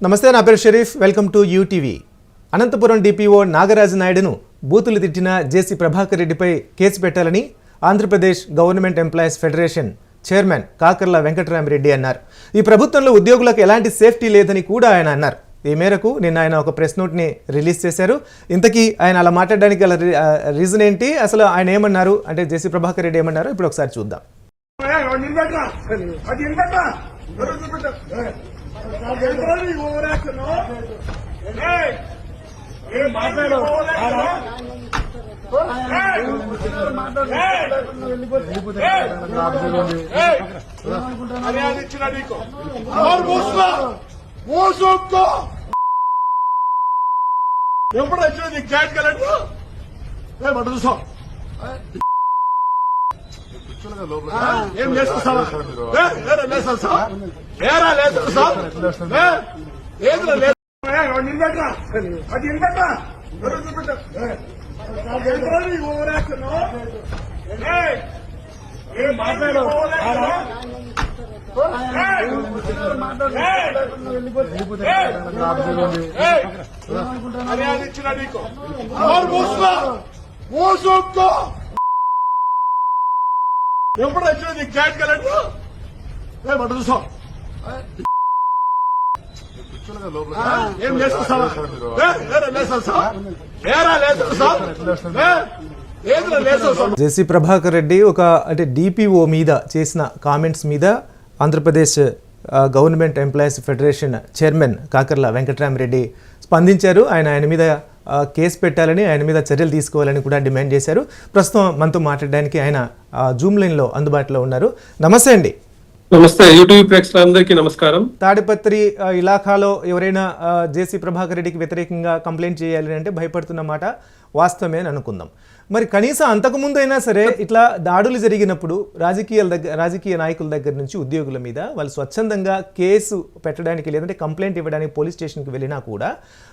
నమస్తే, నా పేరు Sharif. Welcome to UTV. Anantapuram DPO Nagaraju నాయుడును బూతులు తిట్టిన జేసీ ప్రభాకర్ రెడ్డిపై కేసు పెట్టాలని Andhra Pradesh government employees federation chairman Kakarla Venkatarami Reddy అన్నారు. ఈ ప్రభుత్వంలో ఉద్యోగులకు ఎలాంటి సేఫ్టీ లేదని కూడా ఆయన అన్నారు. ఈ మేరకు నిన్న ఆయన ఒక ప్రెస్ నోట్ని రిలీజ్ చేశారు. ఇంతకీ ఆయన అలా మాట్లాడడానికి గల రీజన్ ఏంటి, అసలు ఆయన ఏమన్నారు అంటే జేసీ ప్రభాకర్ రెడ్డి ఏమన్నారు ఇప్పుడు ఒకసారి చూద్దాం. ఎప్పుడు వచ్చింది క్యాట్ కలెక్టర్ చూసాం ఏం చేస్తావా ఇచ్చిన నీకు ఎప్పుడు వచ్చింది క్యాట్ కలెక్టర్ చూసాం ఏం చేస్తావా జేసీ ప్రభాకర్ రెడ్డి అంటే డిపిఓ మీద చేసిన కామెంట్స్ మీద Andhra Pradesh government employees federation chairman Kakarla Venkatarami Reddy స్పందించారు. ఆయన మీద కేసు పెట్టాలని, ఆయన మీద చర్యలు తీసుకోవాలని కూడా డిమాండ్ చేశారు. ప్రస్తుతం మనతో మాట్లాడడానికి ఆయన జూమ్ లైన్లో అందుబాటులో ఉన్నారు. నమస్తే అండి. నమస్తే యూట్యూబ్ ప్రేక్షకులందరికీ నమస్కారం. తాడిపత్రి ఇలాఖాలో ఎవరైనా జేసీ ప్రభాకర్ రెడ్డికి వ్యతిరేకంగా కంప్లైంట్ చేయాలి అంటే భయపడుతున్న మాట వాస్తవమే అని అనుకుందాం. మరి కనీసం అంతకుముందు అయినా సరే ఇట్లా దాడులు జరిగినప్పుడు రాజకీయ నాయకుల దగ్గర నుంచి ఉద్యోగుల మీద వాళ్ళు స్వచ్ఛందంగా కేసు పెట్టడానికి లేదంటే కంప్లైంట్ ఇవ్వడానికి పోలీస్ స్టేషన్కి వెళ్ళినా కూడా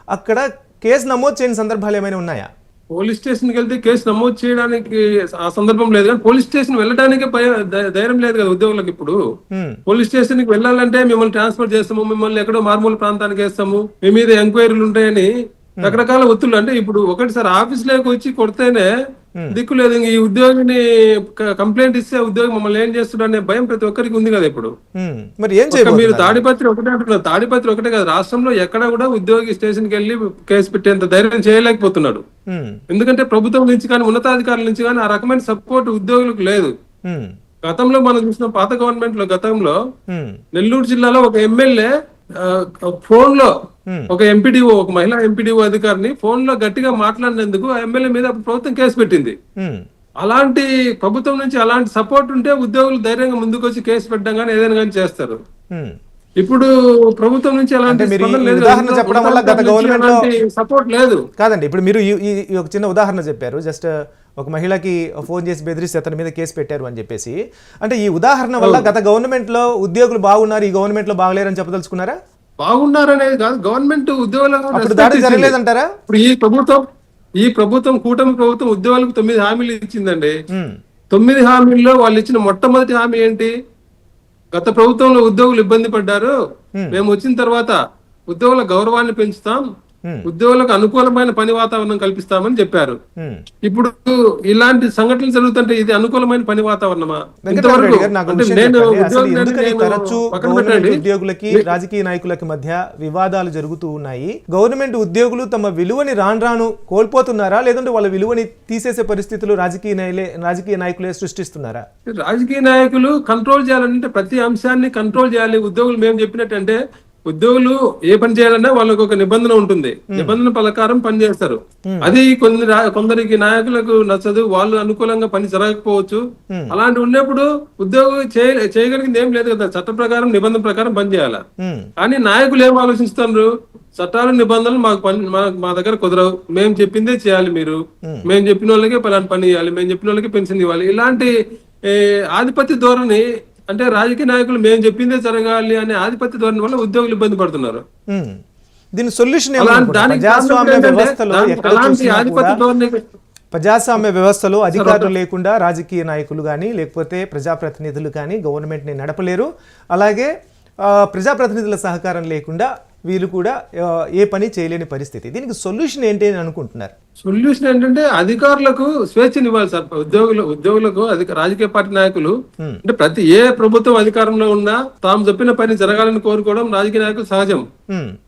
అక్కడ కేసు నమోదు చేయని సందర్భాలు ఏమైనా ఉన్నాయా? పోలీస్ స్టేషన్కి వెళ్తే కేసు నమోదు చేయడానికి ఆ సందర్భం లేదు, కానీ పోలీస్ స్టేషన్ వెళ్ళడానికి ధైర్యం లేదు కదా ఉద్యోగులకు. ఇప్పుడు పోలీస్ స్టేషన్ కి వెళ్ళాలంటే మిమ్మల్ని ట్రాన్స్ఫర్ చేస్తాము, మిమ్మల్ని ఎక్కడో మారుమూల ప్రాంతానికి వేస్తాము, మీ మీద ఎంక్వైరీలు ఉంటాయని రకరకాల ఒత్తులు. అంటే ఇప్పుడు ఒకటిసారి ఆఫీస్ లోకి వచ్చి కొడితేనే దిక్కు లేదు, ఈ ఉద్యోగిని కంప్లైంట్ ఇస్తే ఉద్యోగి మమ్మల్ని ఏం చేస్తున్నా అనే భయం ప్రతి ఒక్కరికి ఉంది కదా. ఇప్పుడు మీరు తాడిపత్రి ఒకటే అంటున్నారు, తాడిపత్రి ఒకటే కదా, రాష్ట్రంలో ఎక్కడ కూడా ఉద్యోగి స్టేషన్ కి వెళ్ళి కేసు పెట్టేంత ధైర్యం చేయలేకపోతున్నాడు. ఎందుకంటే ప్రభుత్వం నుంచి కానీ ఉన్నతాధికారుల నుంచి కానీ ఆ రకమైన సపోర్ట్ ఉద్యోగులకు లేదు. గతంలో మనం చూసిన పాత గవర్నమెంట్ లో గతంలో నెల్లూరు జిల్లాలో ఒక ఎమ్మెల్యే ఫోన్ లో ఒక ఎంపీడీఓ, ఒక మహిళా ఎంపీడీఓ అధికారిని ఫోన్ లో గట్టిగా మాట్లాడినందుకు ఆ ఎమ్మెల్యే మీద ప్రభుత్వం కేసు పెట్టింది. అలాంటి ప్రభుత్వం నుంచి అలాంటి సపోర్ట్ ఉంటే ఉద్యోగులు ధైర్యంగా ముందుకు వచ్చి కేసు పెట్టడం కానీ ఏదైనా కానీ చేస్తారు. ఇప్పుడు ప్రభుత్వం నుంచి అలాంటి ఉదాహరణ చెప్పడం వల్ల గత గవర్నమెంట్ సపోర్ట్ లేదు కాదండి. ఇప్పుడు మీరు ఒక చిన్న ఉదాహరణ చెప్పారు, జస్ట్ ఒక మహిళకి ఫోన్ చేసి బెదిరిస్తే అతని మీద కేసు పెట్టారు అని చెప్పేసి. అంటే ఈ ఉదాహరణ వల్ల గత గవర్నమెంట్ లో ఉద్యోగులు బాగున్నారు, ఈ గవర్నమెంట్ లో బాగలేరని చెప్పదలుచుకున్నారా? బాగున్నారనేది కాదు, గవర్నమెంట్ ఉద్యోగులు జరగలేదంటారా? ఇప్పుడు ఈ ప్రభుత్వం కూటమి ప్రభుత్వం ఉద్యోగులకు 9 హామీలు ఇచ్చిందండి. 9 హామీల్లో వాళ్ళు ఇచ్చిన మొట్టమొదటి హామీ ఏంటి? గత ప్రభుత్వంలో ఉద్యోగులు ఇబ్బంది పడ్డారు, మేము వచ్చిన తర్వాత ఉద్యోగుల గౌరవాన్ని పెంచుతాం, ఉద్యోగులకు అనుకూలమైన పని వాతావరణం కల్పిస్తామని చెప్పారు. ఇప్పుడు ఇలాంటి సంఘటనలు జరుగుతుంటే ఇది అనుకూలమైన పని వాతావరణమా? ఉద్యోగులకి రాజకీయ నాయకులకి మధ్య వివాదాలు జరుగుతూ ఉన్నాయి. గవర్నమెంట్ ఉద్యోగులు తమ విలువని రాను కోల్పోతున్నారా, లేదంటే వాళ్ళ విలువని తీసేసే పరిస్థితులు రాజకీయ నాయకులే సృష్టిస్తున్నారా? రాజకీయ నాయకులు కంట్రోల్ చేయాలంటే ప్రతి అంశాన్ని కంట్రోల్ చేయాలి. ఉద్యోగులు మేము చెప్పినట్టంటే ఉద్యోగులు ఏ పని చేయాలన్నా వాళ్ళకి ఒక నిబంధన ఉంటుంది, నిబంధన ప్రకారం పని చేస్తారు. అది కొందరికి నాయకులకు నచ్చదు, వాళ్ళు అనుకూలంగా పని జరగకపోవచ్చు. అలాంటి ఉన్నప్పుడు ఉద్యోగం చేయగలిగింది ఏం లేదు కదా, చట్ట ప్రకారం నిబంధన ప్రకారం పని చేయాలి. కానీ నాయకులు ఏం ఆలోచిస్తున్నారు? చట్టాలు నిబంధనలు మా దగ్గర కుదరవు, మేము చెప్పిందే చేయాలి, మేము చెప్పిన వాళ్ళకే పని చేయాలి, మేము చెప్పిన వాళ్ళకే పెన్షన్ ఇవ్వాలి. ఇలాంటి ఆధిపత్య ధోరణి, అంటే రాజకీయ నాయకులు మేము చెప్పిందే జరగాలి అనే ఆధిపత్య ధోరణి వల్ల ఉద్యోగులు ఇబ్బంది పడుతున్నారు. దీని సొల్యూషన్ ప్రజాస్వామ్య వ్యవస్థలో అధికారులు లేకుండా రాజకీయ నాయకులు కానీ లేకపోతే ప్రజాప్రతినిధులు కానీ గవర్నమెంట్ని నడపలేరు. అలాగే ప్రజాప్రతినిధుల సహకారం లేకుండా వీళ్ళు కూడా ఏ పని చేయలేని పరిస్థితి. దీనికి సొల్యూషన్ ఏంటి అని అనుకుంటున్నారు? సొల్యూషన్ ఏంటంటే అధికారులకు స్వేచ్ఛనివ్వాలి సార్. ఉద్యోగులకు రాజకీయ పార్టీ నాయకులు అంటే ప్రతి ఏ ప్రభుత్వం అధికారంలో ఉన్నా తాము చెప్పిన పని జరగాలని కోరుకోవడం రాజకీయ నాయకులు సహజం.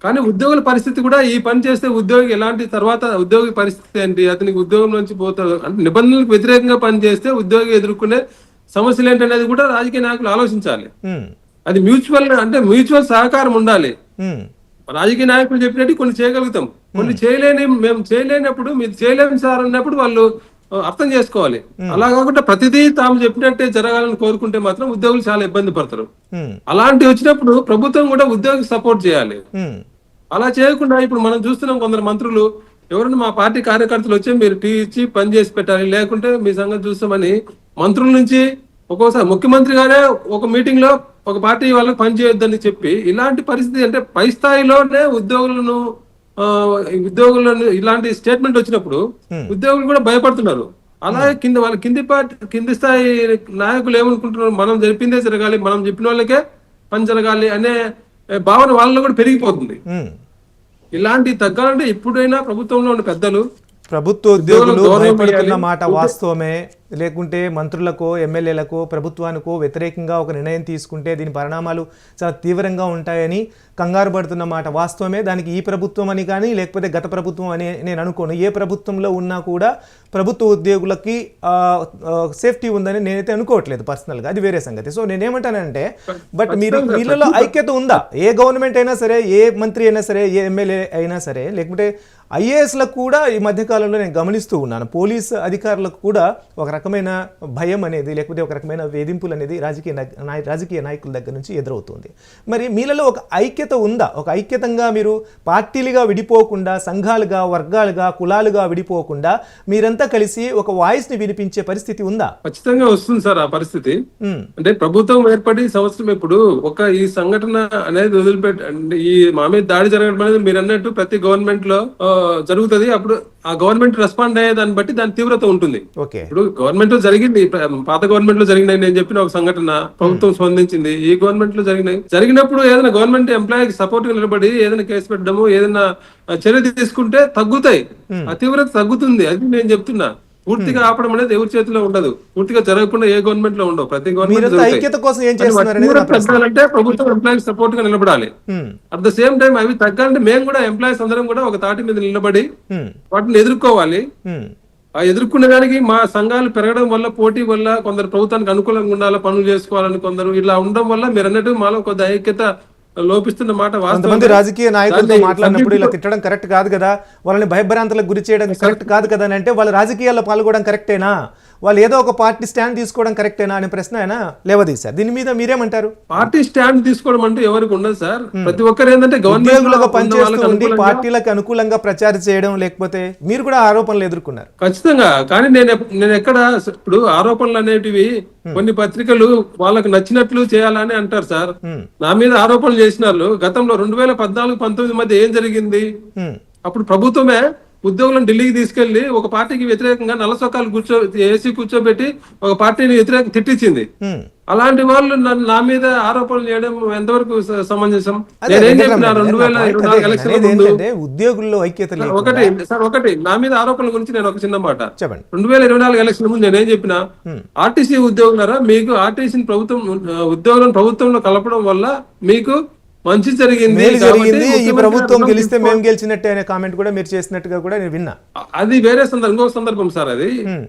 కానీ ఉద్యోగుల పరిస్థితి కూడా ఈ పని చేస్తే ఉద్యోగి ఎలాంటి తర్వాత ఉద్యోగి పరిస్థితి ఏంటి, అతనికి ఉద్యోగం నుంచి పోతాడు అంటే నిబంధనలకు వ్యతిరేకంగా పని చేస్తే ఉద్యోగి ఎదుర్కొనే సమస్యలు ఏంటనేది కూడా రాజకీయ నాయకులు ఆలోచించాలి. అది మ్యూచువల్ సహకారం ఉండాలి. రాజకీయ నాయకులు చెప్పినట్టు కొన్ని చేయగలుగుతాం, కొన్ని మేము చేయలేనప్పుడు మీరు చేయలేము సార్ అన్నప్పుడు వాళ్ళు అర్థం చేసుకోవాలి. అలా కాకుండా ప్రతిదీ తాము చెప్పినట్టే జరగాలని కోరుకుంటే మాత్రం ఉద్యోగులు చాలా ఇబ్బంది పడతారు. అలాంటి వచ్చినప్పుడు ప్రభుత్వం కూడా ఉద్యోగికి సపోర్ట్ చేయాలి. అలా చేయకుండా ఇప్పుడు మనం చూస్తున్నాం కొందరు మంత్రులు ఎవరైనా మా పార్టీ కార్యకర్తలు వచ్చి మీరు టీ ఇచ్చి పని చేసి పెట్టాలి, లేకుంటే మీ సంగతి చూస్తామని మంత్రుల నుంచి ఒక్కోసారి ముఖ్యమంత్రి గారే ఒక మీటింగ్ లో ఒక పార్టీ వాళ్ళకి పని చేయొద్దని చెప్పి ఇలాంటి పరిస్థితి అంటే పై స్థాయిలోనే ఉద్యోగులను ఇలాంటి స్టేట్మెంట్ వచ్చినప్పుడు ఉద్యోగులు కూడా భయపడుతున్నారు. అలాగే కింది స్థాయి నాయకులు ఏమనుకుంటున్నారు, మనం జరిపిందే జరగాలి, మనం చెప్పిన వాళ్ళకే పని జరగాలి అనే భావన వాళ్ళలో కూడా పెరిగిపోతుంది. ఇలాంటి తగ్గాలంటే ఇప్పుడైనా ప్రభుత్వంలో ఉన్న పెద్దలు ప్రభుత్వ ఉద్యోగులు భయపడుతున్న మాట వాస్తవమే, లేకుంటే మంత్రులకు ఎమ్మెల్యేలకు ప్రభుత్వానికో వ్యతిరేకంగా ఒక నిర్ణయం తీసుకుంటే దీని పరిణామాలు చాలా తీవ్రంగా ఉంటాయని కంగారు పడుతున్న మాట వాస్తవమే. దానికి ఈ ప్రభుత్వం అని కానీ లేకపోతే గత ప్రభుత్వం అని నేను అనుకోను. ఏ ప్రభుత్వంలో ఉన్నా కూడా ప్రభుత్వ ఉద్యోగులకి సేఫ్టీ ఉందని నేనైతే అనుకోవట్లేదు పర్సనల్గా, అది వేరే సంగతి. సో నేనేమంటానంటే బట్ వీళ్ళలో ఐక్యత ఉందా? ఏ గవర్నమెంట్ అయినా సరే, ఏ మంత్రి అయినా సరే, ఏ ఎమ్మెల్యే అయినా సరే, లేకుంటే ఐఏఎస్లకు కూడా ఈ మధ్యకాలంలో నేను గమనిస్తూ ఉన్నాను పోలీస్ అధికారులకు కూడా ఒక రకమైన భయం అనేది లేకపోతే ఒక రకమైన వేధింపులు అనేది రాజకీయ నాయకుల దగ్గర నుంచి ఎదురవుతుంది. మరి మీలలో ఒక ఐక్యత ఉందా? ఒక ఐక్యతంగా మీరు పార్టీలుగా విడిపోకుండా, సంఘాలుగా, వర్గాలుగా, కులాలుగా విడిపోకుండా మీరంతా కలిసి ఒక వాయిస్ ని వినిపించే పరిస్థితి ఉందా? ఖచ్చితంగా వస్తుంది సార్ ఆ పరిస్థితి. అంటే ప్రభుత్వం ఏర్పడి సంవత్సరం ఇప్పుడు ఈ సంఘటన అనేది వదిలిపెట్టి ఈ మా మీద దాడి జరగడం అనేది మీరు అన్నట్టు ప్రతి గవర్నమెంట్ లో జరుగుతుంది. అప్పుడు ఆ గవర్నమెంట్ రెస్పాండ్ అయ్యే దాన్ని బట్టి దాని తీవ్రత ఉంటుంది. ఇప్పుడు గవర్నమెంట్ లో జరిగింది, పాత గవర్నమెంట్ లో జరిగినాయి నేను చెప్పిన ఒక సంఘటన, ప్రభుత్వం స్పందించింది. ఈ గవర్నమెంట్ లో జరిగినప్పుడు ఏదైనా గవర్నమెంట్ ఎంప్లాయీకి సపోర్ట్ గా నిలబడి ఏదైనా కేసు పెట్టడము, ఏదైనా చర్య తీసుకుంటే తగ్గుతాయి, ఆ తీవ్రత తగ్గుతుంది. అది నేను చెప్తున్నా. పూర్తిగా ఆపడం అనేది ఎవరి చేతిలో ఉండదు, పూర్తిగా జరగకుండా ఏ గవర్నమెంట్ లో ఉండవు. ప్రతి గవర్నమెంట్ తగ్గాలంటే ప్రభుత్వం ఎంప్లాయీస్ సపోర్ట్ గా నిలబడాలి. అట్ ద సేమ్ టైం అవి తగ్గాలంటే మేము కూడా ఎంప్లాయీస్ అందరం కూడా ఒక తాటి మీద నిలబడి వాటిని ఎదుర్కోవాలి. ఆ ఎదుర్కొనే దానికి మా సంఘాలు పెరగడం వల్ల, పోటీ వల్ల, కొందరు ప్రభుత్వానికి అనుకూలంగా ఉండాలి, పనులు చేసుకోవాలని కొందరు ఇలా ఉండడం వల్ల మీరు అన్నట్టు మాలో కొద్ది ఐక్యత లోపిస్తున్న మాట కొంతమంది రాజకీయ నాయకులతో మాట్లాడినప్పుడు ఇలా తిట్టడం కరెక్ట్ కాదు కదా, వాళ్ళని భయభ్రాంతులకు గురి చేయడం కరెక్ట్ కాదు కదా అని అంటే వాళ్ళు రాజకీయాల్లో పాల్గొనడం కరెక్టేనా, వాళ్ళు ఏదో ఒక పార్టీ స్టాండ్ తీసుకోవడం కరెక్టేనా అనే ప్రశ్న ఆయన లేవదీశారు. దీని మీద మీరేమంటారు? పార్టీ స్టాండ్ తీసుకోవడం అంటే ఎవరికి ఉండదు సార్. ప్రతి ఒక్కరు ఏంటంటే ఉద్యోగులుగా పనిచేస్తూ ఉండి పార్టీలకు అనుకూలంగా ప్రచారం చేయడం, లేకపోతే మీరు కూడా ఆరోపణలు ఎదుర్కొన్నారు. ఖచ్చితంగా. కానీ నేను ఎక్కడ ఇప్పుడు ఆరోపణలు అనేటివి కొన్ని పత్రికలు వాళ్ళకు నచ్చినట్లు చేయాలని అంటారు సార్. నా మీద ఆరోపణలు చేసిన వాళ్ళు గతంలో 2014-19 మధ్య ఏం జరిగింది? అప్పుడు ప్రభుత్వమే ఉద్యోగులను ఢిల్లీకి తీసుకెళ్లి ఒక పార్టీకి వ్యతిరేకంగా నల్ల చొక్కాలు ఏసీ కూర్చోబెట్టి ఒక పార్టీని వ్యతిరేకంగా తిట్టించింది. అలాంటి వాళ్ళు నా మీద ఆరోపణలు చేయడం ఎంతవరకు సమంజసం? నేనేం చెప్పిన 2024 ఎలక్షన్ ముందు ఉద్యోగుల్లో ఐక్యత ఒకటి నా మీద ఆరోపణల గురించి నేను ఒక చిన్న మాట 2024 ఎలక్షన్ ముందు నేనేం చెప్పిన, ఆర్టీసీ ఉద్యోగులారా మీకు ఆర్టీసీ ఉద్యోగులను ప్రభుత్వంలో కలపడం వల్ల మీకు మంచి జరిగింది, ఈ ప్రభుత్వం గెలిస్తే మేము గెలిచినట్టే అనే కామెంట్ కూడా మీరు చేసినట్టుగా కూడా నేను విన్నా. అది వేరే ఇంకో సందర్భం సార్.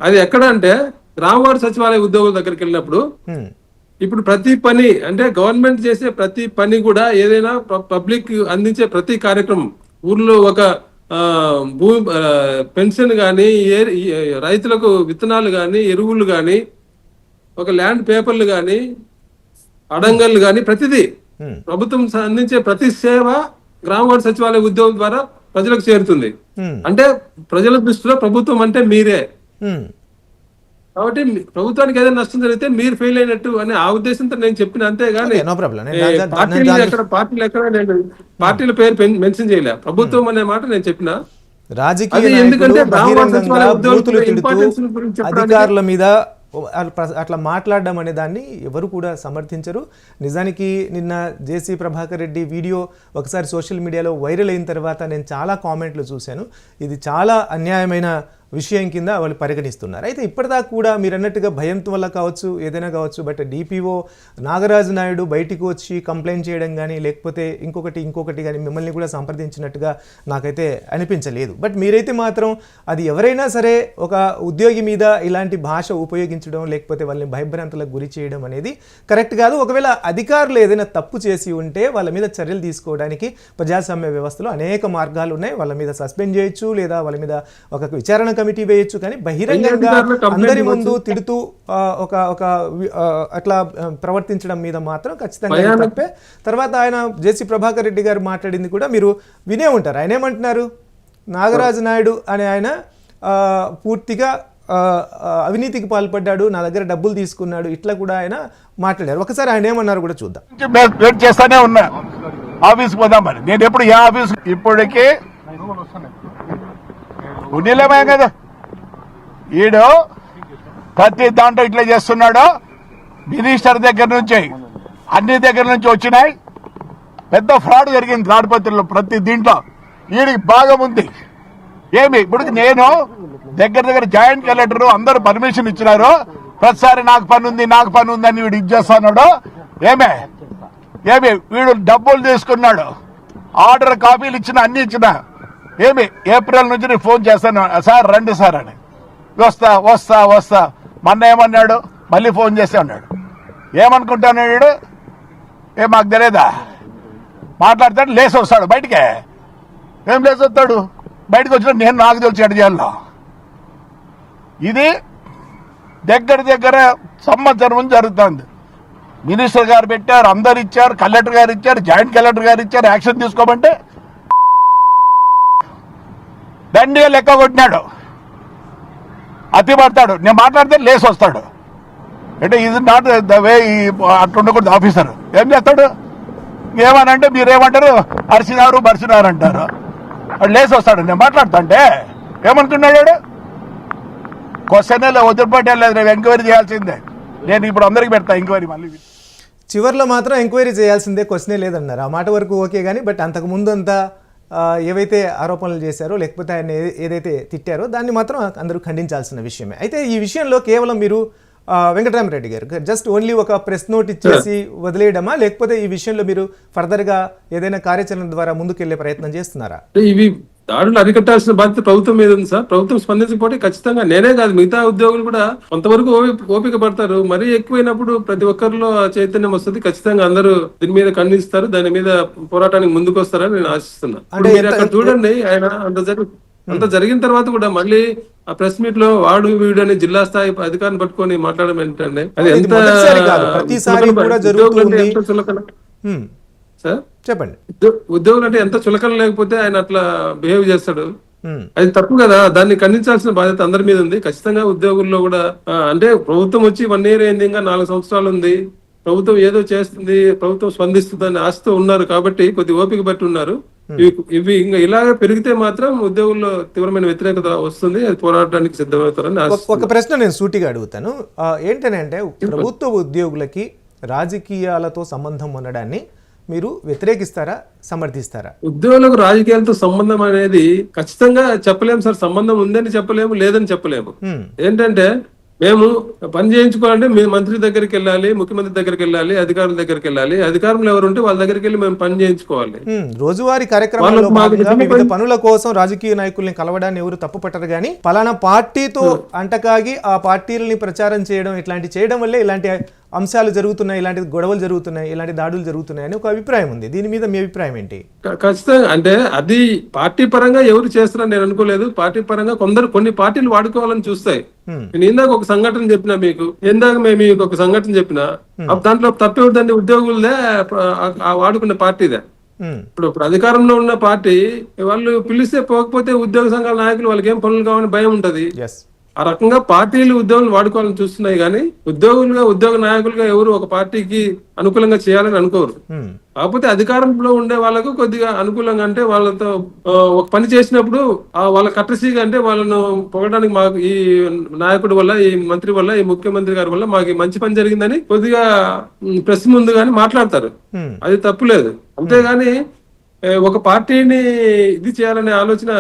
అది ఎక్కడ అంటే గ్రామవార్డు సచివాలయ ఉద్యోగుల దగ్గరికి వెళ్ళినప్పుడు ఇప్పుడు ప్రతి పని అంటే గవర్నమెంట్ చేసే ప్రతి పని కూడా ఏదైనా పబ్లిక్ అందించే ప్రతి కార్యక్రమం, ఊర్లో ఒక భూమి పెన్షన్ గాని, రైతులకు విత్తనాలు గాని, ఎరువులు గాని, ఒక ల్యాండ్ పేపర్లు గాని, అడంగళ్ళు గాని, ప్రతిదీ ప్రభుత్వం అందించే ప్రతి సేవ గ్రామవార్డు సచివాలయ ఉద్యోగం ద్వారా ప్రజలకు చేరుతుంది. అంటే ప్రజల దృష్టిలో ప్రభుత్వం అంటే మీరే. కాబట్టి ప్రభుత్వానికి ఏదైనా నష్టం జరిగితే మీరు ఫెయిల్ అయినట్టు అనే ఆ ఉద్దేశంతో నేను చెప్పిన, అంతేగాని పార్టీల పేరు మెన్షన్ చేయలే. ప్రభుత్వం అనే మాట నేను చెప్పిన. రాజకీయ అధికారుల మీద అట్లా మాట్లాడడం అనే దాన్ని ఎవరు కూడా సమర్థించరు. నిజానికి నిన్న జేసీ ప్రభాకర్ రెడ్డి వీడియో ఒకసారి సోషల్ మీడియాలో వైరల్ అయిన తర్వాత నేను చాలా కామెంట్లు చూశాను. ఇది చాలా అన్యాయమైన విషయం కింద వాళ్ళు పరిగణిస్తున్నారు. అయితే ఇప్పటిదాకా కూడా మీరు అన్నట్టుగా భయం వల్ల కావచ్చు, ఏదైనా కావచ్చు, బట్ డిపిఓ నాగరాజు నాయుడు బయటికి వచ్చి కంప్లైంట్ చేయడం కానీ లేకపోతే ఇంకొకటి కానీ మిమ్మల్ని కూడా సంప్రదించినట్టుగా నాకైతే అనిపించలేదు. బట్ మీరైతే మాత్రం అది ఎవరైనా సరే ఒక ఉద్యోగి మీద ఇలాంటి భాష ఉపయోగించడం లేకపోతే వాళ్ళని భయభ్రాంతులకు గురి చేయడం అనేది కరెక్ట్ కాదు. ఒకవేళ అధికారులు ఏదైనా తప్పు చేసి ఉంటే వాళ్ళ మీద చర్యలు తీసుకోవడానికి ప్రజాస్వామ్య వ్యవస్థలో అనేక మార్గాలు ఉన్నాయి. వాళ్ళ మీద సస్పెండ్ చేయొచ్చు లేదా వాళ్ళ మీద ఒక విచారణ కమిటీ వేయొచ్చు. కానీ బహిరంగంగా అందరి ముందు తిడుతూ అట్లా ప్రవర్తించడం మీద మాత్రం ఖచ్చితంగా తప్పే. తర్వాత ఆయన జేసీ ప్రభాకర్ రెడ్డి గారు మాట్లాడింది కూడా మీరు వినే ఉంటారు. ఆయన ఏమంటున్నారు, నాగరాజు నాయుడు అనే ఆయన పూర్తిగా అవినీతికి పాల్పడ్డాడు, నా దగ్గర డబ్బులు తీసుకున్నాడు, ఇట్లా కూడా ఆయన మాట్లాడారు. ఒకసారి ఆయన ఏమన్నారు కూడా చూద్దాం. వెయిట్ చేస్తానే ఉన్నా ఆఫీస్ పోదామని. నేను ఎప్పుడు ఏ ఆఫీస్ ఇప్పటికే ఉండేలేమే కదా, ఈడు ప్రతి దాంట్లో ఇట్లా చేస్తున్నాడు. మినిస్టర్ దగ్గర నుంచి అన్ని దగ్గర నుంచి వచ్చినాయి. పెద్ద ఫ్రాడ్ జరిగింది తాడిపత్రిలో ప్రతి దీంట్లో. వీడికి భాగం ఉంది. ఏమి ఇప్పుడు నేను దగ్గర జాయింట్ కలెక్టర్ అందరూ పర్మిషన్ ఇచ్చినారు. ప్రతిసారి నాకు పని ఉంది అని వీడు ఇచ్చేస్తున్నాడు. ఏమి వీడు డబ్బులు తీసుకున్నాడు. ఆర్డర్ కాపీలు ఇచ్చిన అన్ని ఇచ్చిన. ఏప్రిల్ నుంచి నేను ఫోన్ చేస్తాను, సార్ రండి సార్ అని. వస్తా మొన్న ఏమన్నాడు, మళ్ళీ ఫోన్ చేసి అన్నాడు. ఏమనుకుంటాను వీడు, మాకు తెలియదా, మాట్లాడతాడు, లేచి వస్తాడు బయటికే. లేచి వస్తాడు బయటకు వచ్చిన నేను నాకు తెలిసి ఎడ చేయాలో. ఇది దగ్గర సంవత్సరం జరుగుతుంది. మినిస్టర్ గారు పెట్టారు, అందరు ఇచ్చారు, కలెక్టర్ గారు ఇచ్చారు, జాయింట్ కలెక్టర్ గారు ఇచ్చారు. యాక్షన్ తీసుకోమంటే దండిగా లెక్క కొట్టినాడు. అతి పడతాడు, నేను మాట్లాడితే లేసి వస్తాడు. అంటే ఇది నాట్ ద వే. అట్లా ఉండకూడదు ఆఫీసర్. ఏం చేస్తాడు, ఏమనంటే మీరేమంటారు, బరిసినారు అంటారు. వాడు లేసి వస్తాడు. నేను మాట్లాడుతా అంటే ఏమనుకున్నాడు, క్వశ్చన్ వదిలిపెట్టలేదు, రేపు ఎంక్వైరీ చేయాల్సిందే. నేను ఇప్పుడు అందరికి పెడతా ఎంక్వైరీ. మళ్ళీ చివరిలో మాత్రం ఎంక్వైరీ చేయాల్సిందే, క్వశ్చనే లేదన్నారు. ఆ మాట వరకు ఓకే. కానీ బట్ అంతకు ముందు అంతా ఏవైతే ఆరోపణలు చేశారో లేకపోతే ఆయన ఏదైతే తిట్టారో దాన్ని మాత్రం అందరూ ఖండించాల్సిన విషయమే. అయితే ఈ విషయంలో కేవలం మీరు వెంకటరామరెడ్డి గారు జస్ట్ ఓన్లీ ఒక ప్రెస్ నోట్ ఇచ్చేసి వదిలేయడమా, లేకపోతే ఈ విషయంలో మీరు ఫర్దర్గా ఏదైనా కార్యాచరణ ద్వారా ముందుకెళ్లే ప్రయత్నం చేస్తున్నారా? ఇవి దాడులు అరికట్టాల్సిన బాధ్యత ప్రభుత్వం మీద ఉంది సార్. ప్రభుత్వం స్పందించకపోతే ఖచ్చితంగా నేనే కాదు మిగతా ఉద్యోగులు కూడా కొంతవరకు ఓపిక పడతారు. మరీ ఎక్కువైనప్పుడు ప్రతి ఒక్కరిలో చైతన్యం వస్తుంది. ఖచ్చితంగా అందరూ దీని మీద ఖండిస్తారు, దాని మీద పోరాటానికి ముందుకు వస్తారని నేను ఆశిస్తున్నాను. మీరు అక్కడ చూడండి, ఆయన అంత జరిగిన తర్వాత కూడా మళ్ళీ ఆ ప్రెస్ మీట్ లో వాడు వీడు అని జిల్లా స్థాయి అధికారిని పట్టుకొని మాట్లాడడం ఏంటండి, అది ఎంత చులకన సార్. చెప్పండి, ఉద్యోగులు అంటే ఎంత చులకన లేకపోతే ఆయన అట్లా బిహేవ్ చేస్తాడు. అది తప్పు కదా. దాన్ని ఖండించాల్సిన బాధ్యత అందరి మీద ఉంది. ఖచ్చితంగా ఉద్యోగుల్లో కూడా అంటే ప్రభుత్వం వచ్చి 1 year అయింది, ఇంకా 4 సంవత్సరాలు ఉంది. ప్రభుత్వం ఏదో చేస్తుంది, ప్రభుత్వం స్పందిస్తుంది అని ఆశతో ఉన్నారు కాబట్టి కొద్ది ఓపిక బట్టి ఉన్నారు. ఇవి ఇంకా ఇలాగే పెరిగితే మాత్రం ఉద్యోగుల్లో తీవ్రమైన వ్యతిరేకత వస్తుంది. అది పోరాటానికి సిద్ధమవుతారని ఒక ప్రశ్న నేను సూటిగా అడుగుతాను. ఏంటంటే ప్రభుత్వ ఉద్యోగులకి రాజకీయాలతో సంబంధం ఉండడాన్ని మీరు వ్యతిరేకిస్తారా, సమర్థిస్తారా? ఉద్యోగులకు రాజకీయాలతో సంబంధం అనేది ఖచ్చితంగా చెప్పలేము సార్. సంబంధం ఉందని చెప్పలేము, లేదని చెప్పలేము. ఏంటంటే మేము పని చేయించుకోవాలంటే మీ మంత్రి దగ్గరికి వెళ్ళాలి, ముఖ్యమంత్రి దగ్గరికి వెళ్ళాలి, అధికారుల దగ్గరికి వెళ్ళాలి. అధికారులు ఎవరు ఉంటే వాళ్ళ దగ్గరికి వెళ్ళి మేము పని చేయించుకోవాలి. రోజువారీ కార్యక్రమాల్లో వివిధ పనుల కోసం రాజకీయ నాయకుల్ని కలవడాన్ని ఎవరు తప్పు పట్టరు. కానీ పలానా పార్టీతో అంటకాగి ఆ పార్టీలని ప్రచారం చేయడం, ఇట్లాంటి చేయడం వల్లే ఇలాంటి అంశాలు జరుగుతున్నాయి, ఇలాంటి గొడవలు జరుగుతున్నాయి, ఇలాంటి దాడులు జరుగుతున్నాయి అని ఒక అభిప్రాయం ఉంది. దీని మీద మీ అభిప్రాయం ఏంటి? ఖచ్చితంగా అంటే అది పార్టీ పరంగా ఎవరు చేస్తారని నేను అనుకోలేదు. పార్టీ పరంగా కొన్ని పార్టీలు వాడుకోవాలని చూస్తాయి. నేను ఇందాక ఒక సంఘటన చెప్పినా మీకు, మీకు ఒక సంఘటన చెప్పినా దాంట్లో తప్పేదండి, ఉద్యోగులదే వాడుకున్న పార్టీదే. ఇప్పుడు అధికారంలో ఉన్న పార్టీ వాళ్ళు పిలిస్తే పోకపోతే ఉద్యోగ సంఘాల నాయకులు వాళ్ళకి ఏం పనులు కావాలని భయం ఉంటది. ఆ రకంగా పార్టీలు ఉద్యోగులు వాడుకోవాలని చూస్తున్నాయి కానీ ఉద్యోగులుగా ఉద్యోగ నాయకులుగా ఎవరు ఒక పార్టీకి అనుకూలంగా చేయాలని అనుకోరు. కాకపోతే అధికారంలో ఉండే వాళ్ళకు కొద్దిగా అనుకూలంగా అంటే వాళ్ళతో ఒక పని చేసినప్పుడు వాళ్ళ కట్టసీగా అంటే వాళ్ళను పొగడానికి మాకు ఈ నాయకుడి వల్ల, ఈ మంత్రి వల్ల, ఈ ముఖ్యమంత్రి గారి వల్ల మాకు మంచి పని జరిగిందని కొద్దిగా ప్రెస్ ముందు గాని మాట్లాడతారు. అది తప్పులేదు. అంతేగాని ఒక పార్టీని ఇది చేయాలనే ఆలోచన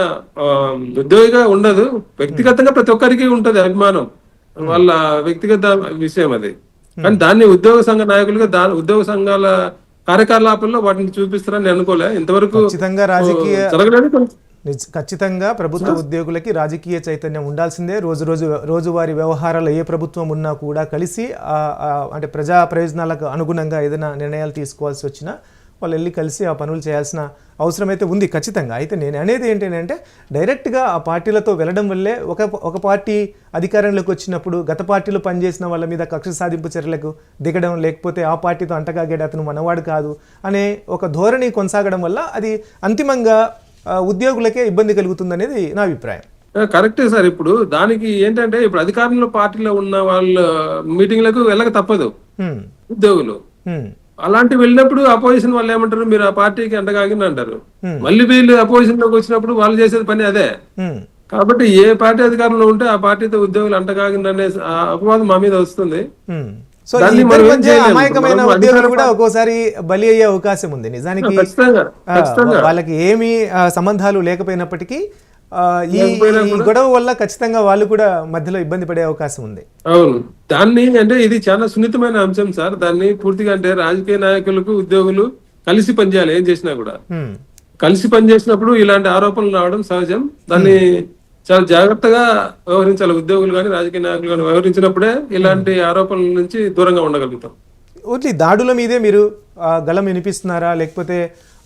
ఉద్యోగిగా ఉండదు. వ్యక్తిగతంగా ప్రతి ఒక్కరికి ఉంటది అభిమానం, వాళ్ళ వ్యక్తిగత విషయం అది. కానీ దాన్ని ఉద్యోగ సంఘ నాయకులుగా ఉద్యోగ సంఘాల కార్యకలాపాల్లో వాటిని చూపిస్తారని అనుకోలే ఇంతవరకు. ఖచ్చితంగా రాజకీయ జరగలేదు. ఖచ్చితంగా ప్రభుత్వ ఉద్యోగులకి రాజకీయ చైతన్యం ఉండాల్సిందే. రోజువారీ వ్యవహారాలు ఏ ప్రభుత్వం ఉన్నా కూడా కలిసి అంటే ప్రజా ప్రయోజనాలకు అనుగుణంగా ఏదైనా నిర్ణయాలు తీసుకోవాల్సి వచ్చినా వాళ్ళు వెళ్ళి కలిసి ఆ పనులు చేయాల్సిన అవసరం అయితే ఉంది ఖచ్చితంగా. అయితే నేను అనేది ఏంటంటే డైరెక్ట్గా ఆ పార్టీలతో వెళ్ళడం వల్లే ఒక పార్టీ అధికారంలోకి వచ్చినప్పుడు గత పార్టీలో పనిచేసిన వాళ్ళ మీద కక్ష సాధింపు చర్యలకు దిగడం, లేకపోతే ఆ పార్టీతో అంటగాగేడు అతను మనవాడు కాదు అనే ఒక ధోరణి కొనసాగడం వల్ల అది అంతిమంగా ఉద్యోగులకే ఇబ్బంది కలుగుతుంది అనేది నా అభిప్రాయం. కరెక్టే సార్. ఇప్పుడు దానికి ఏంటంటే ఇప్పుడు అధికారంలో పార్టీలో ఉన్న వాళ్ళ మీటింగ్లకు వెళ్ళక తప్పదు ఉద్యోగులు. అలాంటి వెళ్ళినప్పుడు అపోజిషన్ వాళ్ళు ఏమంటారు, మీరు ఆ పార్టీకి అంటగాగిన అంటారు. మళ్ళీ వీళ్ళు అపోజిషన్ లోకి వచ్చినప్పుడు వాళ్ళు చేసేది పని అదే. కాబట్టి ఏ పార్టీ అధికారంలో ఉంటే ఆ పార్టీతో ఉద్యోగులు అంటగాగిందనే అపవాదం మా మీద వస్తుంది. సో అమాయకమైన ఉద్యోగులు కూడా ఒక్కోసారి బలి అయ్యే అవకాశం ఉంది. నిజానికి వాళ్ళకి ఏమీ సంబంధాలు లేకపోయినప్పటికీ ఈ గొడవ వల్ల ఖచ్చితంగా వాళ్ళు కూడా మధ్యలో ఇబ్బంది పడే అవకాశం ఉంది. అవును, దాన్ని అంటే ఇది చాలా సున్నితమైన అంశం సార్. దాన్ని పూర్తిగా అంటే రాజకీయ నాయకులకు ఉద్యోగులు కలిసి పనిచేయాలి. ఏం చేసినా కూడా కలిసి పనిచేసినప్పుడు ఇలాంటి ఆరోపణలు రావడం సహజం. దాన్ని చాలా జాగ్రత్తగా వ్యవహరించాలి ఉద్యోగులు కానీ రాజకీయ నాయకులు కానీ. వ్యవహరించినప్పుడే ఇలాంటి ఆరోపణల నుంచి దూరంగా ఉండగలుగుతాం. ఓన్లీ దాడుల మీదే మీరు గళం వినిపిస్తున్నారా, లేకపోతే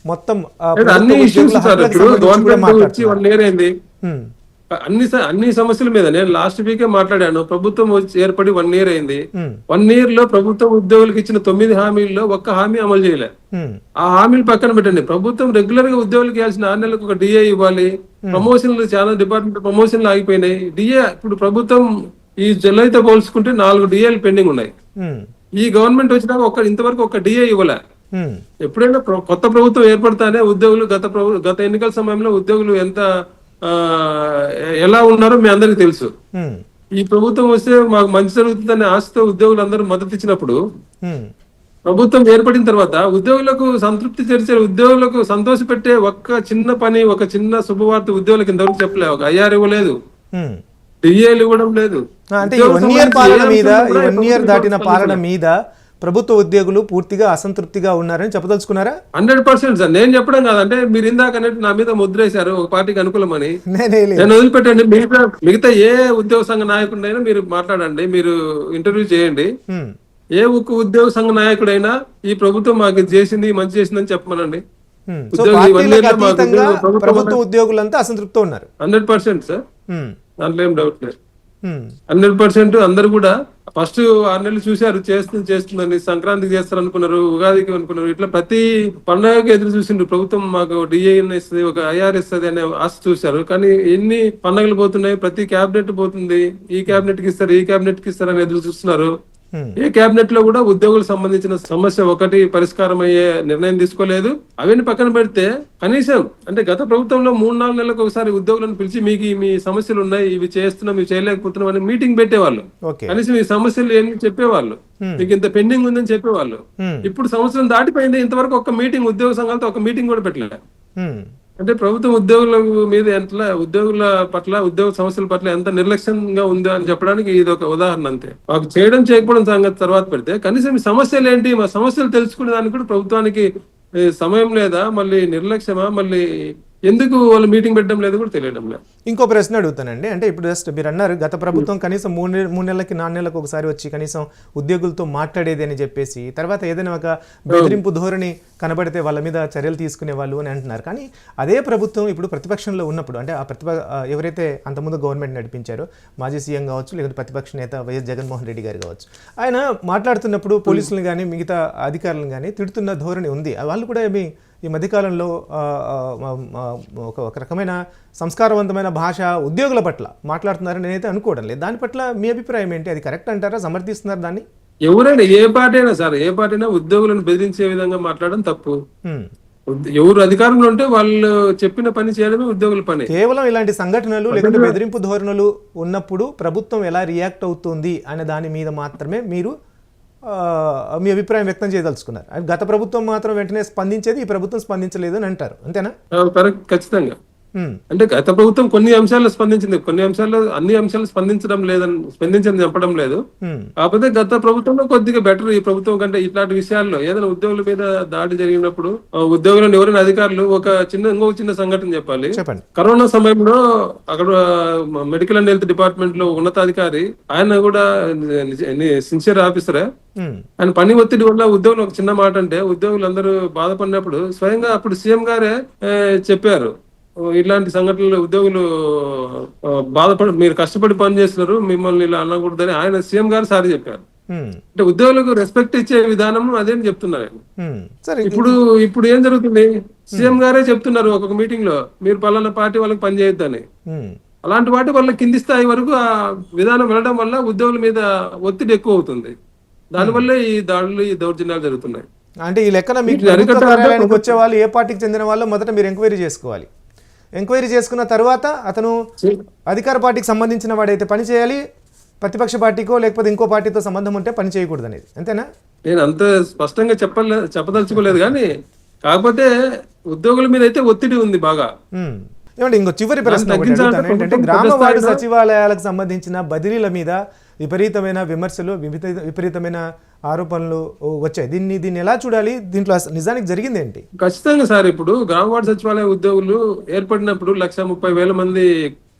మొత్తం అన్ని ఇష్యూస్ సార్? ఇప్పుడు గవర్నమెంట్ వచ్చి 1 year అయింది. అన్ని సమస్యల మీద నేను లాస్ట్ వీకే మాట్లాడాను. ప్రభుత్వం ఏర్పడి 1 year అయింది. 1 year లో ప్రభుత్వం ఉద్యోగులకు ఇచ్చిన 9 హామీల్లో ఒక్క హామీ అమలు చేయలే. ఆ హామీలు పక్కన పెట్టండి. ప్రభుత్వం రెగ్యులర్ గా ఉద్యోగులకు ఇవ్వాల్సిన 6 నెలలకు ఒక డిఏ ఇవ్వాలి. ప్రమోషన్లు చాలా డిపార్ట్మెంట్ ప్రమోషన్లు ఆగిపోయినాయి. డిఏ ఇప్పుడు ప్రభుత్వం ఈ జూలైతో పోల్చుకుంటే 4 డిఏలు పెండింగ్ ఉన్నాయి. ఈ గవర్నమెంట్ వచ్చినాక ఇంతవరకు ఒక డిఏ ఇవ్వలే. ఎప్పుడైనా కొత్త ప్రభుత్వం ఏర్పడతానే ఉద్యోగులు గత ఎన్నికల సమయంలో ఉద్యోగులు ఎలా ఉన్నారో మీ అందరికి తెలుసు. ఈ ప్రభుత్వం వస్తే మాకు మంచి జరుగుతుందనే ఆశతో ఉద్యోగులు అందరూ మద్దతు ఇచ్చినప్పుడు ప్రభుత్వం ఏర్పడిన తర్వాత ఉద్యోగులకు సంతృప్తి తెరిచే, ఉద్యోగులకు సంతోష పెట్టే ఒక్క చిన్న పని, ఒక చిన్న శుభవార్త ఉద్యోగులకు ఇంతవరకు చెప్పలే. ఒక IR ఇవ్వలేదు, డిఏలు ఇవ్వడం లేదు. అంటే 1 year పాలన మీద, 1 year దాటిన పాలన మీద ప్రభుత్వ ఉద్యోగులు పూర్తిగా అసంతృప్తిగా ఉన్నారని చెప్పదలుచుకున్నారా? 100% సార్. నేను చెప్పడం కాదంటే మీరు ఇందాక నా మీద ముద్రేశారు ఒక పార్టీకి అనుకూలమని. నేను వదిలిపెట్టండి. మిగతా ఏ ఉద్యోగ సంఘ నాయకుడైనా మీరు మాట్లాడండి, మీరు ఇంటర్వ్యూ చేయండి. ఏ ఒక్క ఉద్యోగ సంఘ నాయకుడైనా ఈ ప్రభుత్వం మాకు ఇది చేసింది, మంచి చేసిందని చెప్పమనండి. ప్రభుత్వ ఉద్యోగులంతా అసంతృప్తితో ఉన్నారు. 100% సార్. దాంట్లో ఏం డౌట్ లేదు. 100% అందరు కూడా ఫస్ట్ 6 నెలలు చూశారు, చేస్తుందని. సంక్రాంతికి చేస్తారు అనుకున్నారు, ఉగాదికి అనుకున్నారు. ఇట్లా ప్రతి పండుగకి ఎదురు చూసిండ్రు. ప్రభుత్వం మాకు డిఏ ఇస్తుంది, ఒక IR ఇస్తుంది అనే ఆశ చూశారు. కానీ ఎన్ని పండుగలు పోతున్నాయి, ప్రతి క్యాబినెట్ పోతుంది. ఈ క్యాబినెట్ కి ఇస్తారు, ఈ క్యాబినెట్ కి ఇస్తారు అని ఎదురు చూస్తున్నారు. ఏ క్యాబినెట్ లో కూడా ఉద్యోగులకు సంబంధించిన సమస్య ఒకటి పరిష్కారం అయ్యే నిర్ణయం తీసుకోలేదు. అవన్నీ పక్కన పెడితే కనీసం అంటే గత ప్రభుత్వంలో 3-4 నెలలకు ఒకసారి ఉద్యోగులను పిలిచి మీకు మీ సమస్యలు ఉన్నాయి, ఇవి చేస్తున్నాం, ఇవి చేయలేకపోతున్నాం అని మీటింగ్ పెట్టేవాళ్ళు. కనీసం ఈ సమస్యలు ఏమి చెప్పేవాళ్ళు, మీకు ఇంత పెండింగ్ ఉందని చెప్పేవాళ్ళు. ఇప్పుడు సంవత్సరం దాటిపోయింది, ఇంతవరకు ఒక మీటింగ్ ఉద్యోగ సంఘాలతో ఒక మీటింగ్ కూడా పెట్టలేదు. అంటే ప్రభుత్వం ఉద్యోగుల మీద ఉద్యోగుల పట్ల, ఉద్యోగ సమస్యల పట్ల ఎంత నిర్లక్ష్యంగా ఉందో అని చెప్పడానికి ఇది ఒక ఉదాహరణ అంతే. మాకు చేయకపోవడం సంగతి తర్వాత పెడితే కనీసం సమస్యలు ఏంటి, మా సమస్యలు తెలుసుకునే దానికి కూడా ప్రభుత్వానికి సమయం లేదా, మళ్ళీ నిర్లక్ష్యమా, మళ్ళీ ఎందుకు వాళ్ళు మీటింగ్ పెట్టడం లేదు కూడా తెలియడం లేదు. ఇంకో ప్రశ్న అడుగుతానండి. అంటే ఇప్పుడు జస్ట్ మీరు అన్నారు గత ప్రభుత్వం కనీసం 3 నెలలకి 4 నెలలకు ఒకసారి వచ్చి కనీసం ఉద్యోగులతో మాట్లాడేది అని చెప్పేసి, తర్వాత ఏదైనా ఒక బెదిరింపు ధోరణి కనబడితే వాళ్ళ మీద చర్యలు తీసుకునే వాళ్ళు అని అంటున్నారు. కానీ అదే ప్రభుత్వం ఇప్పుడు ప్రతిపక్షంలో ఉన్నప్పుడు, అంటే ఎవరైతే అంతకుముందు గవర్నమెంట్ నడిపించారో మాజీ సీఎం కావచ్చు, లేకపోతే ప్రతిపక్ష నేత వైఎస్ జగన్మోహన్ రెడ్డి గారు కావచ్చు, ఆయన మాట్లాడుతున్నప్పుడు పోలీసులను కానీ మిగతా అధికారులను కానీ తిడుతున్న ధోరణి ఉంది. వాళ్ళు కూడా ఈ మధ్యకాలంలో ఒక రకమైన సంస్కారవంతమైన భాష ఉద్యోగుల పట్ల మాట్లాడుతున్నారని నేనైతే అనుకోవడం లేదు. దాని పట్ల మీ అభిప్రాయం ఏంటి? అది కరెక్ట్ అంటారా? సమర్థిస్తున్నారు దాన్ని? ఎవరైనా ఏ పార్టీ అయినా సార్, ఏ పార్టీ అయినా ఉద్యోగులను బెదిరించే విధంగా మాట్లాడడం తప్పు. ఎవరు అధికారంలో ఉంటే వాళ్ళు చెప్పిన పని చేయడమే ఉద్యోగుల పని. కేవలం ఇలాంటి సంఘటనలు లేకుంటే బెదిరింపు ధోరణులు ఉన్నప్పుడు ప్రభుత్వం ఎలా రియాక్ట్ అవుతుంది అనే దాని మీద మాత్రమే మీరు మీ అభిప్రాయం వ్యక్తం చేయదలుచుకున్నారు. గత ప్రభుత్వం మాత్రం వెంటనే స్పందించేది, ఈ ప్రభుత్వం స్పందించలేదు అని అంటారు, అంతేనా? ఖచ్చితంగా. అంటే గత ప్రభుత్వం కొన్ని అంశాల్లో స్పందించింది, కొన్ని అంశాల్లో అన్ని అంశాలు స్పందించని చెప్పడం లేదు. కాకపోతే గత ప్రభుత్వంలో కొద్దిగా బెటర్ ఈ ప్రభుత్వం కంటే. ఇట్లాంటి విషయాల్లో ఏదైనా ఉద్యోగుల మీద దాడి జరిగినప్పుడు ఉద్యోగులను ఎవరైనా అధికారులు ఇంకో చిన్న సంఘటన చెప్పాలి. కరోనా సమయంలో అక్కడ మెడికల్ అండ్ హెల్త్ డిపార్ట్మెంట్ లో ఉన్నతాధికారి, ఆయన కూడా సిన్సియర్ ఆఫీసరే. ఆయన పని ఒత్తిడి వల్ల ఉద్యోగులు ఒక చిన్న మాట అంటే ఉద్యోగులు అందరూ బాధపడినప్పుడు స్వయంగా అప్పుడు సీఎం గారే చెప్పారు, ఇలాంటి సంఘటనలు ఉద్యోగులు మీరు కష్టపడి పని చేస్తున్నారు, మిమ్మల్ని ఇలా అనకూడదని ఆయన సీఎం గారు సారి చెప్పారు. అంటే ఉద్యోగులకు రెస్పెక్ట్ ఇచ్చే విధానం అదేం చెప్తున్నారు. ఇప్పుడు ఏం జరుగుతుంది, సీఎం గారే చెప్తున్నారు ఒక్కొక్క మీటింగ్ లో మీరు పలానా పార్టీ వాళ్ళకి పని చేయొద్దని. అలాంటి వాటి వల్ల కింది స్థాయి వరకు ఆ విధానం వెళ్ళడం వల్ల ఉద్యోగుల మీద ఒత్తిడి ఎక్కువ అవుతుంది. దానివల్ల ఈ దాడులు, ఈ దౌర్జన్యాలు జరుగుతున్నాయి. అంటే ఈ లెక్కన మీకు వచ్చే వాళ్ళు ఏ పార్టీకి చెందిన వాళ్ళు మొదట మీరు ఎంక్వైరీ చేసుకోవాలి. ఎంక్వైరీ చేసుకున్న తర్వాత అతను అధికార పార్టీకి సంబంధించిన వాడైతే పని చేయాలి, ప్రతిపక్ష పార్టీకో లేకపోతే ఇంకో పార్టీతో సంబంధం ఉంటే పని చేయకూడదు అనేది, అంతేనా? నేను అంత స్పష్టంగా చెప్పదలుచుకోలేదు, కానీ కాకపోతే ఉద్యోగుల మీద అయితే ఒత్తిడి ఉంది బాగా. ఏమంటే ఇంకో చివరి ప్రశ్న ఏంటంటే, గ్రామ వార్డు సచివాలయాలకు సంబంధించిన బదిలీల మీద విపరీతమైన విమర్శలు, విపరీతమైన ఆరోపణలు వచ్చాయి. దీన్ని ఎలా చూడాలి? దీంట్లో నిజానికి జరిగింది ఏంటి? ఖచ్చితంగా సార్, ఇప్పుడు గ్రామ వార్డు సచివాలయ ఉద్యోగులు ఏర్పడినప్పుడు 1,30,000 మంది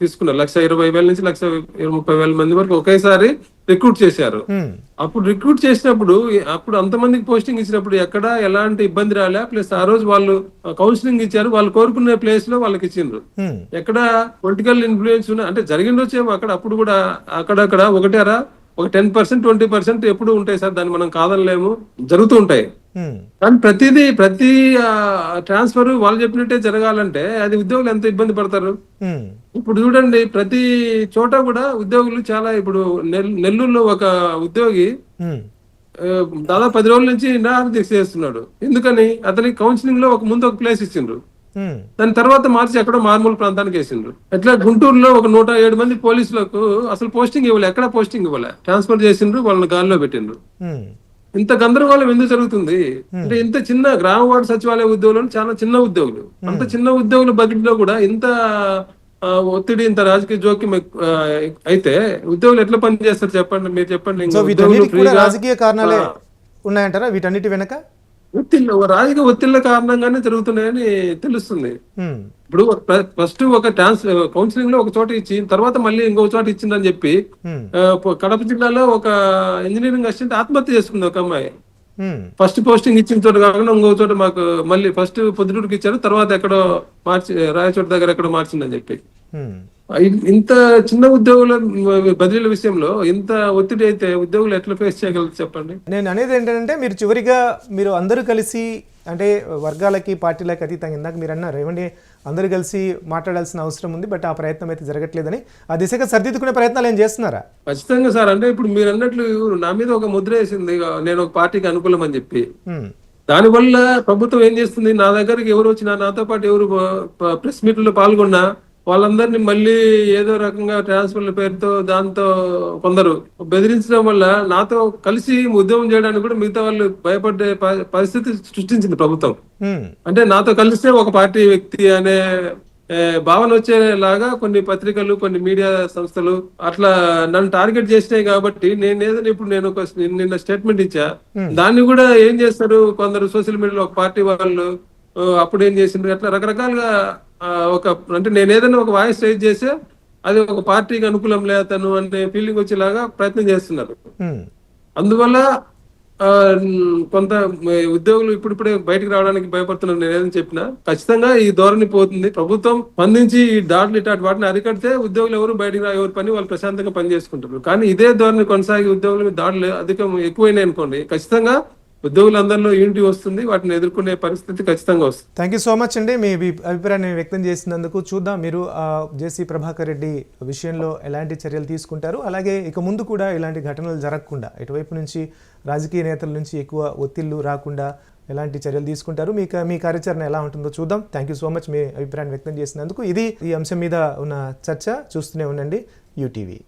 తీసుకున్నారు. 1,20,000 నుంచి 1,30,000 మంది వరకు ఒకేసారి రిక్రూట్ చేశారు. అప్పుడు రిక్రూట్ చేసినప్పుడు అంతమందికి పోస్టింగ్ ఇచ్చినప్పుడు ఎక్కడ ఎలాంటి ఇబ్బంది రాలే. ప్లస్ ఆ రోజు వాళ్ళు కౌన్సిలింగ్ ఇచ్చారు, వాళ్ళు కోరుకునే ప్లేస్ లో వాళ్ళకి ఇచ్చిండ్రు. ఎక్కడ పొలిటికల్ ఇన్ఫ్లుయెన్స్ అంటే జరిగిండొచ్చేమో అప్పుడు కూడా అక్కడక్కడ ఒకటేరా ఒక 10%, 20% ఎప్పుడు ఉంటాయి సార్, దాన్ని మనం కాదనలేము, జరుగుతూ ఉంటాయి. కానీ ప్రతి ట్రాన్స్ఫర్ వాళ్ళు చెప్పినట్టే జరగాలంటే అది ఉద్యోగులు ఎంత ఇబ్బంది పడతారు. ఇప్పుడు చూడండి, ప్రతి చోట కూడా ఉద్యోగులు చాలా, ఇప్పుడు నెల్లూరులో ఒక ఉద్యోగి దాదాపు 10 రోజుల నుంచి నిరాహార దీక్ష చేస్తున్నాడు. ఎందుకని? అతనికి కౌన్సిలింగ్ లో ముందు ఒక ప్లేస్ ఇచ్చిండ్రు, దాని తర్వాత మార్చి ఎక్కడో మారుమూల ప్రాంతానికి వేసిండ్రు. ఎట్లా గుంటూరులో ఒక 107 మంది పోలీసులకు అసలు పోస్టింగ్ ఇవ్వలే, ఎక్కడ పోస్టింగ్ ఇవ్వలే, ట్రాన్స్ఫర్ చేసిండ్రు, వాళ్ళని గాల్లో పెట్టిండ్రు. ఇంత గందరగోళం ఎందుకు జరుగుతుంది అంటే, ఇంత చిన్న గ్రామ వార్డు సచివాలయ ఉద్యోగులు చాలా చిన్న ఉద్యోగులు, అంత చిన్న ఉద్యోగుల బదిలీలో కూడా ఇంత ఒత్తిడి, ఇంత రాజకీయ జోక్యం అయితే ఉద్యోగులు ఎట్లా పని చేస్తారు చెప్పండి, మీరు చెప్పండి. రాజకీయ కారణాలే ఉన్నాయంటారా వీటన్నిటి వెనక? రాజకీయ ఒత్తిళ్ల కారణంగానే జరుగుతున్నాయని తెలుస్తుంది. ఇప్పుడు ఫస్ట్ ఒక కౌన్సిలింగ్ లో ఒక చోట ఇచ్చి తర్వాత మళ్ళీ ఇంకొక చోట ఇచ్చిందని చెప్పి కడప జిల్లాలో ఒక ఇంజనీరింగ్ అసిస్టెంట్ ఆత్మహత్య చేసుకుంది ఒక అమ్మాయి. ఫస్ట్ పోస్టింగ్ ఇచ్చిన చోట కాకుండా ఇంకో చోట మాకు మళ్ళీ ఫస్ట్ పొద్దుటూరుకి ఇచ్చారు, తర్వాత ఎక్కడో మార్చి రాయచోట దగ్గర ఎక్కడో మార్చిందని చెప్పి. ఇంత చిన్న ఉద్యోగుల బదిలీల విషయంలో ఇంత ఒత్తిడి అయితే ఉద్యోగులు ఎట్లా ఫేస్ చేయగలరు చెప్పండి. నేను అనేది ఏంటంటే, మీరు చివరిగా మీరు అందరూ కలిసి, అంటే వర్గాలకి పార్టీలకి అతీతంగా, ఇందాక మీరు అన్నారు ఏమంటే అందరూ కలిసి మాట్లాడాల్సిన అవసరం ఉంది, బట్ ఆ ప్రయత్నం అయితే జరగట్లేదని, ఆ దిశగా సరిదిద్దుకునే ప్రయత్నాలు ఏం చేస్తున్నారా? ఖచ్చితంగా సార్. అంటే ఇప్పుడు మీరు అన్నట్లు నా మీద ఒక ముద్ర వేసింది, నేను ఒక పార్టీకి అనుకూలం అని చెప్పి. దానివల్ల ప్రభుత్వం ఏం చేస్తుంది, నా దగ్గరికి ఎవరు వచ్చినా, నాతో పాటు ఎవరు ప్రెస్ మీట్లో పాల్గొన్నా వాళ్ళందరినీ మళ్ళీ ఏదో రకంగా ట్రాన్స్ఫర్ల పేరుతో దాంతో కొందరు బెదిరించడం వల్ల నాతో కలిసి ఉద్యమం చేయడానికి కూడా మిగతా వాళ్ళు భయపడే పరిస్థితి సృష్టించింది ప్రభుత్వం. అంటే నాతో కలిస్తే ఒక పార్టీ వ్యక్తి అనే భావన వచ్చేలాగా కొన్ని పత్రికలు, కొన్ని మీడియా సంస్థలు అట్లా నన్ను టార్గెట్ చేసినాయి. కాబట్టి ఇప్పుడు నేను నిన్న స్టేట్మెంట్ ఇచ్చా, దాన్ని కూడా ఏం చేస్తారు కొందరు సోషల్ మీడియాలో ఒక పార్టీ వాళ్ళు అప్పుడు ఏం చేసిండ్రు, అట్లా రకరకాలుగా అంటే నేను ఏదైనా ఒక వాయిస్ రైజ్ చేస్తే అది ఒక పార్టీకి అనుకూలం లేదను అనే ఫీలింగ్ వచ్చేలాగా ప్రయత్నం చేస్తున్నారు. అందువల్ల కొంత ఉద్యోగులు ఇప్పుడిప్పుడే బయటకు రావడానికి భయపడుతున్నారు. నేను ఏదైనా చెప్పినా ఖచ్చితంగా ఈ ధోరణి పోతుంది. ప్రభుత్వం స్పందించి ఈ దాడులు ఇట్లాంటి వాటిని అరికడితే ఉద్యోగులు ఎవరు బయటకు రా, ఎవరి పని వాళ్ళు ప్రశాంతంగా పని చేసుకుంటారు. కానీ ఇదే ధోరణి కొనసాగి ఉద్యోగుల మీద దాడులు ఎక్కువైనాయి అనుకోండి, ఖచ్చితంగా ఉద్యోగులందరిలో యూనిటీ వస్తుంది, వాటిని ఎదుర్కొనే పరిస్థితి ఖచ్చితంగా వస్తుంది. థ్యాంక్ యూ సో మచ్ అండి, మీ అభిప్రాయాన్ని వ్యక్తం చేసినందుకు. చూద్దాం మీరు జేసీ ప్రభాకర్ రెడ్డి విషయంలో ఎలాంటి చర్యలు తీసుకుంటారు, అలాగే ఇక ముందు కూడా ఇలాంటి ఘటనలు జరగకుండా ఇటువైపు నుంచి రాజకీయ నేతల నుంచి ఎక్కువ ఒత్తిళ్లు రాకుండా ఎలాంటి చర్యలు తీసుకుంటారు, మీ కార్యాచరణ ఎలా ఉంటుందో చూద్దాం. థ్యాంక్ యూ సో మచ్ మీ అభిప్రాయాన్ని వ్యక్తం చేసినందుకు. ఇది ఈ అంశం మీద ఉన్న చర్చ. చూస్తూనే ఉండండి యూటీవీ.